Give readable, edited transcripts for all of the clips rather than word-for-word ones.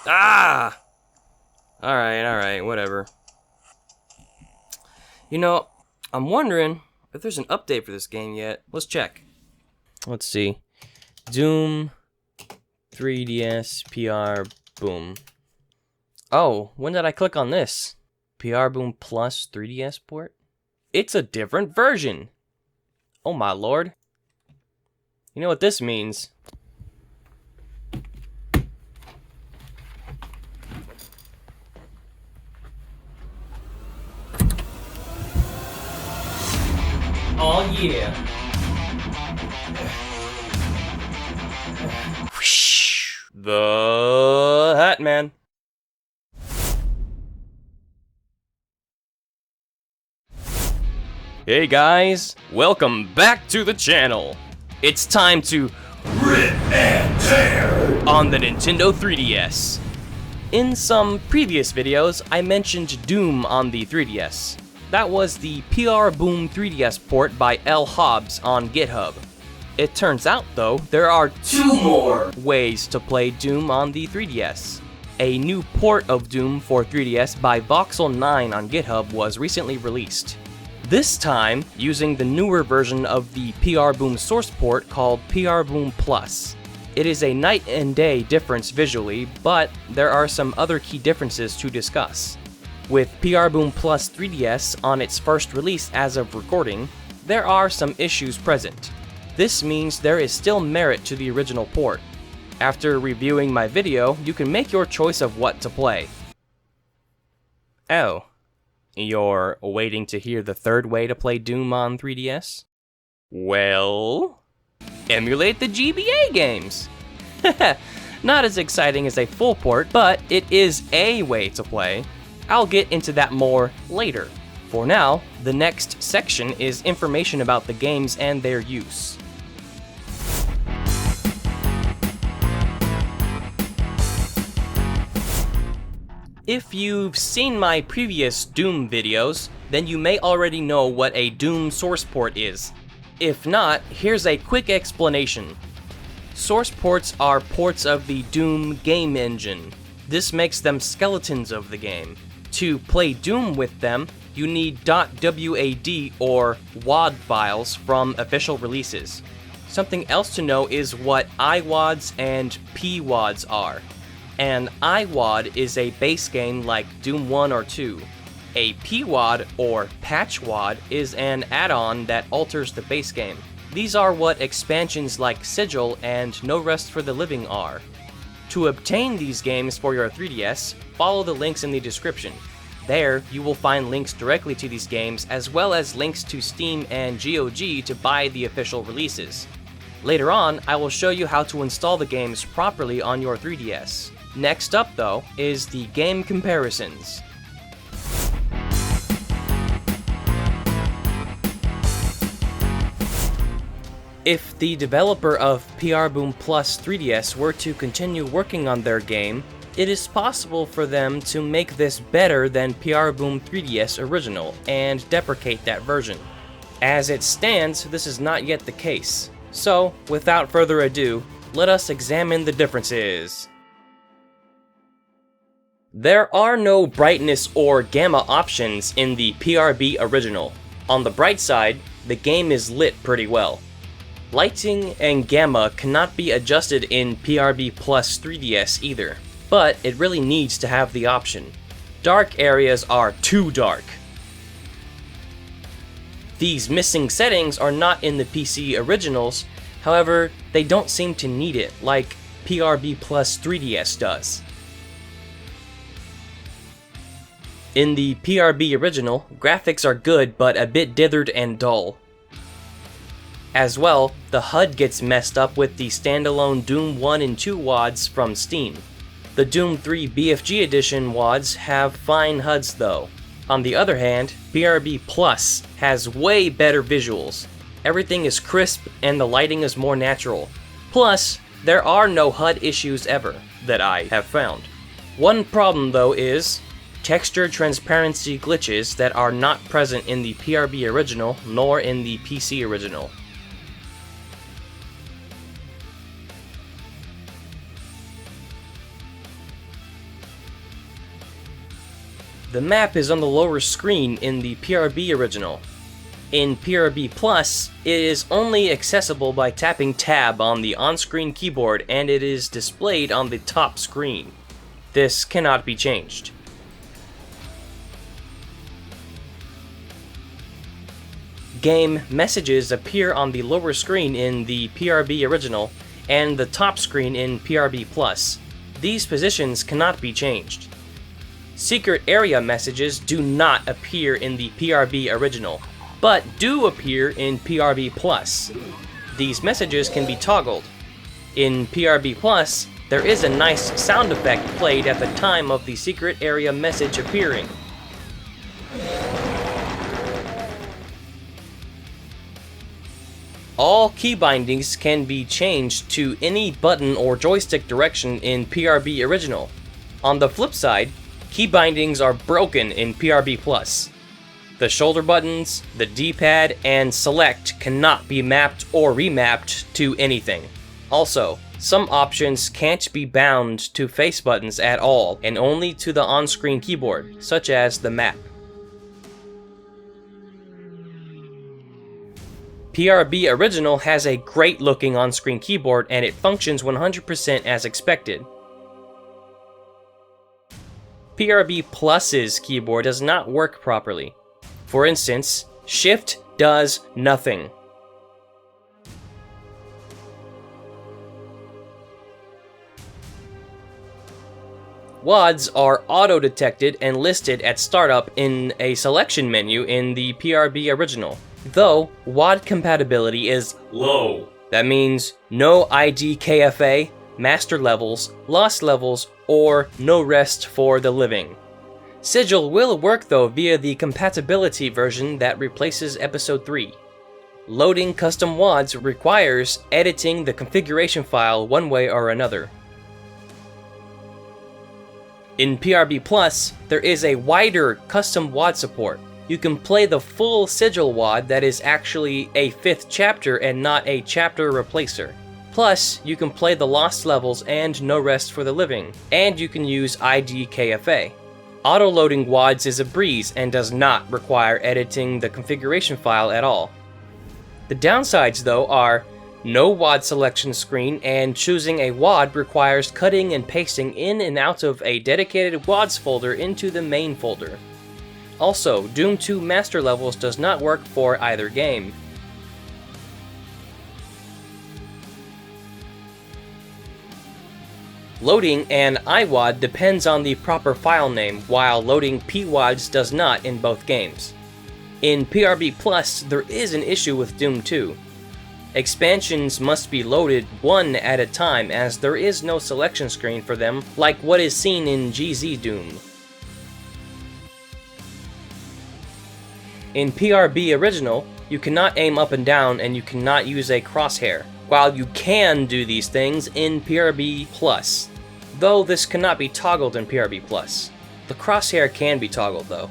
Ah! Alright, whatever. You know, I'm wondering if there's an update for this game yet. Let's check. Let's see. Doom 3DS PRBoom. Oh, when did I click on this? PRBoom Plus 3DS port? It's a different version! Oh my lord. You know what this means? Oh yeah. The Hat Man. Hey guys, welcome back to the channel. It's time to rip and tear on the Nintendo 3DS. In some previous videos, I mentioned Doom on the 3DS. That was the PRBoom 3DS port by L. Hobbs on GitHub. It turns out, though, there are two more ways to play Doom on the 3DS. A new port of Doom for 3DS by Voxel9 on GitHub was recently released. This time, using the newer version of the PRBoom source port called PRBoom Plus. It is a night and day difference visually, but there are some other key differences to discuss. With PRBoom Plus 3DS on its first release as of recording, there are some issues present. This means there is still merit to the original port. After reviewing my video, you can make your choice of what to play. Oh, you're waiting to hear the third way to play Doom on 3DS? Well, emulate the GBA games! Not as exciting as a full port, but it is a way to play. I'll get into that more later. For now, the next section is information about the games and their use. If you've seen my previous Doom videos, then you may already know what a Doom source port is. If not, here's a quick explanation. Source ports are ports of the Doom game engine. This makes them skeletons of the game. To play Doom with them, you need .wad or WAD files from official releases. Something else to know is what iWADs and PWADs are. An iWAD is a base game like Doom 1 or 2. A PWAD or patch WAD is an add-on that alters the base game. These are what expansions like Sigil and No Rest for the Living are. To obtain these games for your 3DS, follow the links in the description. There, you will find links directly to these games as well as links to Steam and GOG to buy the official releases. Later on, I will show you how to install the games properly on your 3DS. Next up, though, is the game comparisons. If the developer of PRBoom Plus 3DS were to continue working on their game, it is possible for them to make this better than PRBoom 3DS original and deprecate that version. As it stands, this is not yet the case. So, without further ado, let us examine the differences. There are no brightness or gamma options in the PRB original. On the bright side, the game is lit pretty well. Lighting and gamma cannot be adjusted in PRB Plus 3DS either, but it really needs to have the option. Dark areas are too dark. These missing settings are not in the PC originals, however, they don't seem to need it like PRB Plus 3DS does. In the PRB original, graphics are good but a bit dithered and dull. As well, the HUD gets messed up with the standalone Doom 1 and 2 WADs from Steam. The Doom 3 BFG Edition WADs have fine HUDs though. On the other hand, PRB Plus has way better visuals. Everything is crisp and the lighting is more natural. Plus, there are no HUD issues ever, that I have found. One problem though is texture transparency glitches that are not present in the PRB original nor in the PC original. The map is on the lower screen in the PRB original. In PRB Plus, it is only accessible by tapping Tab on the on-screen keyboard, and it is displayed on the top screen. This cannot be changed. Game messages appear on the lower screen in the PRB original and the top screen in PRB Plus. These positions cannot be changed. Secret area messages do not appear in the PRB original, but do appear in PRB Plus. These messages can be toggled. In PRB Plus, there is a nice sound effect played at the time of the secret area message appearing. All keybindings can be changed to any button or joystick direction in PRB original. On the flip side, keybindings are broken in PRB Plus. The shoulder buttons, the D-pad, and select cannot be mapped or remapped to anything. Also, some options can't be bound to face buttons at all and only to the on-screen keyboard, such as the map. PRB Original has a great looking on-screen keyboard and it functions 100% as expected. PRB Plus's keyboard does not work properly. For instance, Shift does nothing. WADs are auto-detected and listed at startup in a selection menu in the PRB Original, though WAD compatibility is low. That means no IDKFA, master levels, lost levels, or no rest for the living. Sigil will work though via the Compatibility version that replaces Episode 3. Loading custom WADs requires editing the configuration file one way or another. In PRB Plus, there is a wider custom WAD support. You can play the full Sigil WAD that is actually a 5th chapter and not a chapter replacer. Plus, you can play the lost levels and no rest for the living, and you can use IDKFA. Auto-loading WADs is a breeze and does not require editing the configuration file at all. The downsides though are no WAD selection screen, and choosing a WAD requires cutting and pasting in and out of a dedicated WADs folder into the main folder. Also, Doom 2 Master Levels does not work for either game. Loading an iWAD depends on the proper file name, while loading PWADs does not in both games. In PRB Plus, there is an issue with Doom 2. Expansions must be loaded one at a time as there is no selection screen for them like what is seen in GZ Doom. In PRB Original, you cannot aim up and down and you cannot use a crosshair, while you can do these things in PRB Plus, though this cannot be toggled in PRB Plus. The crosshair can be toggled though.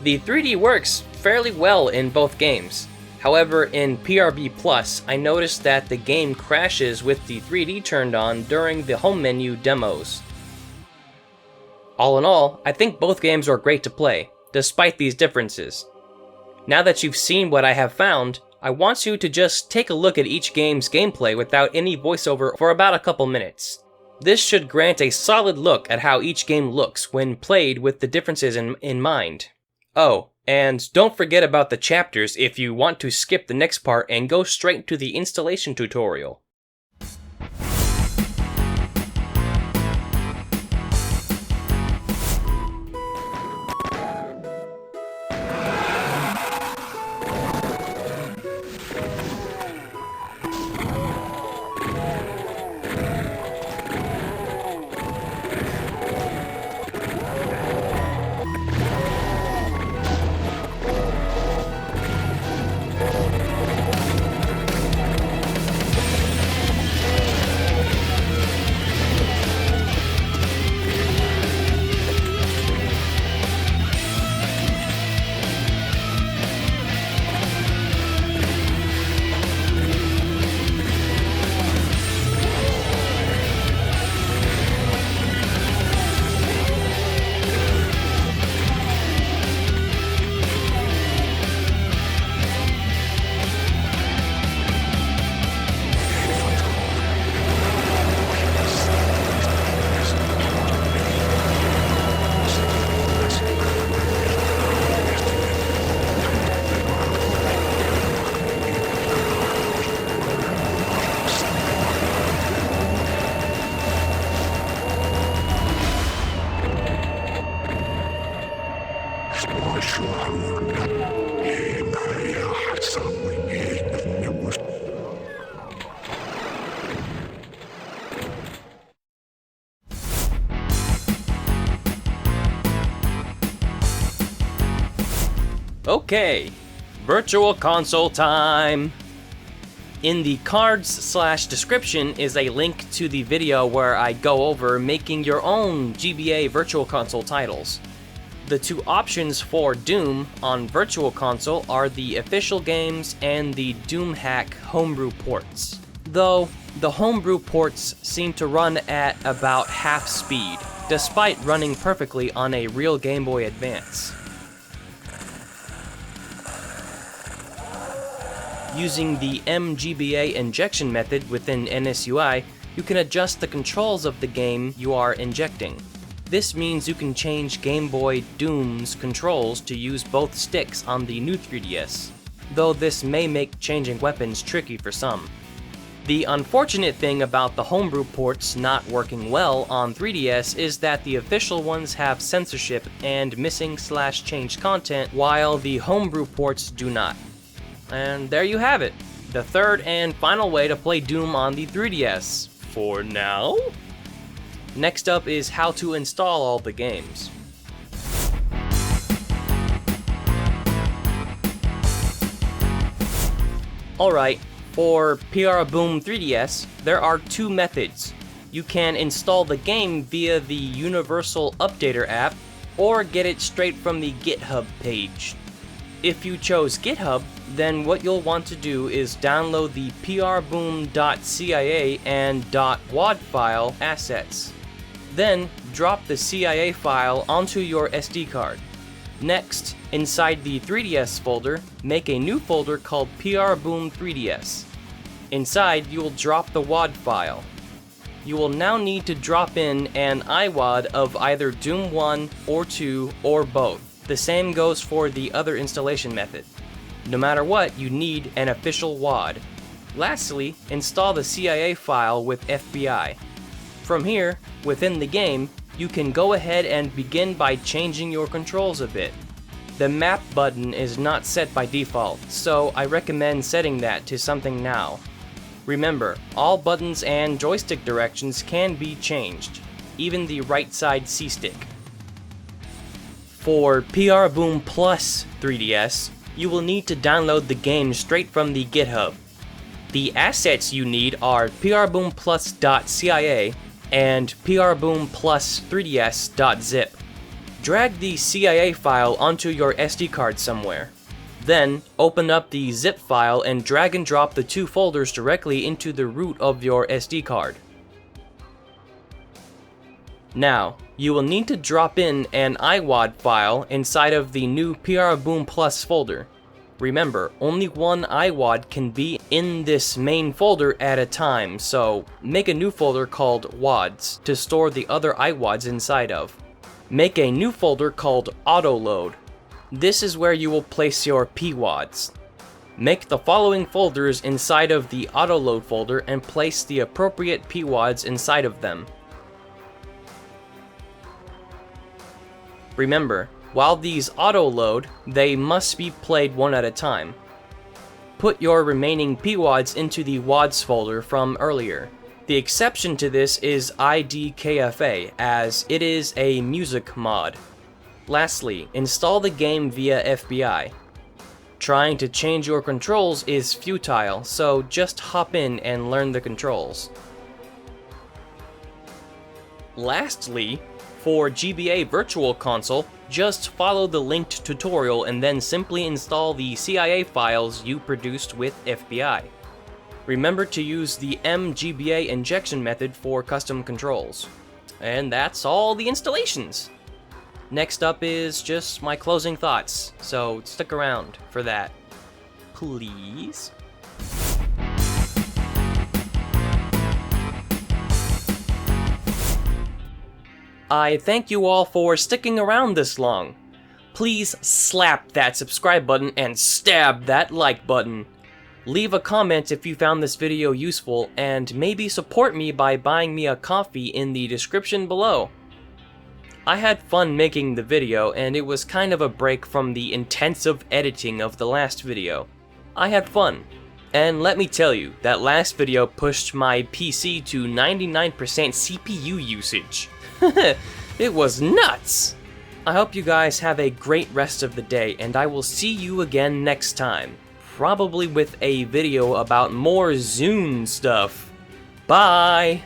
The 3D works fairly well in both games. However, in PRB Plus, I noticed that the game crashes with the 3D turned on during the home menu demos. All in all, I think both games are great to play, despite these differences. Now that you've seen what I have found, I want you to just take a look at each game's gameplay without any voiceover for about a couple minutes. This should grant a solid look at how each game looks when played with the differences in mind. Oh, and don't forget about the chapters if you want to skip the next part and go straight to the installation tutorial. Okay, Virtual Console time! In the cards/description is a link to the video where I go over making your own GBA Virtual Console titles. The two options for Doom on Virtual Console are the official games and the DoomHack Homebrew ports. Though, the Homebrew ports seem to run at about half speed, despite running perfectly on a real Game Boy Advance. Using the mGBA injection method within NSUI, you can adjust the controls of the game you are injecting. This means you can change Game Boy Doom's controls to use both sticks on the new 3DS, though this may make changing weapons tricky for some. The unfortunate thing about the Homebrew ports not working well on 3DS is that the official ones have censorship and missing/changed content, while the Homebrew ports do not. And there you have it, the third and final way to play Doom on the 3DS, for now. Next up is how to install all the games. Alright, for PRBoom 3DS, there are two methods. You can install the game via the Universal Updater app, or get it straight from the GitHub page. If you chose GitHub, then what you'll want to do is download the PRBoom.cia and .wad file assets. Then, drop the CIA file onto your SD card. Next, inside the 3DS folder, make a new folder called PRBoom 3DS. Inside, you will drop the WAD file. You will now need to drop in an iWAD of either Doom 1 or 2 or both. The same goes for the other installation method. No matter what, you need an official WAD. Lastly, install the CIA file with FBI. From here, within the game, you can go ahead and begin by changing your controls a bit. The map button is not set by default, so I recommend setting that to something now. Remember, all buttons and joystick directions can be changed, even the right side C-stick. For PRBoom Plus 3DS, you will need to download the game straight from the GitHub. The assets you need are PRBoomPlus.cia and PRBoomPlus3ds.zip. Drag the CIA file onto your SD card somewhere. Then, open up the zip file and drag and drop the two folders directly into the root of your SD card. Now, you will need to drop in an iWAD file inside of the new PRBoom Plus folder. Remember, only one iWAD can be in this main folder at a time, so make a new folder called WADs to store the other iWADs inside of. Make a new folder called Auto Load. This is where you will place your PWADs. Make the following folders inside of the Auto Load folder and place the appropriate PWADs inside of them. Remember, while these auto-load, they must be played one at a time. Put your remaining PWADs into the WADs folder from earlier. The exception to this is IDKFA, as it is a music mod. Lastly, install the game via FBI. Trying to change your controls is futile, so just hop in and learn the controls. Lastly, for GBA Virtual Console, just follow the linked tutorial and then simply install the CIA files you produced with FBI. Remember to use the mGBA injection method for custom controls. And that's all the installations! Next up is just my closing thoughts, so stick around for that. Please? I thank you all for sticking around this long. Please slap that subscribe button and stab that like button. Leave a comment if you found this video useful, and maybe support me by buying me a coffee in the description below. I had fun making the video, and it was kind of a break from the intensive editing of the last video. I had fun. And let me tell you, that last video pushed my PC to 99% CPU usage. It was nuts! I hope you guys have a great rest of the day, and I will see you again next time. Probably with a video about more Zune stuff. Bye!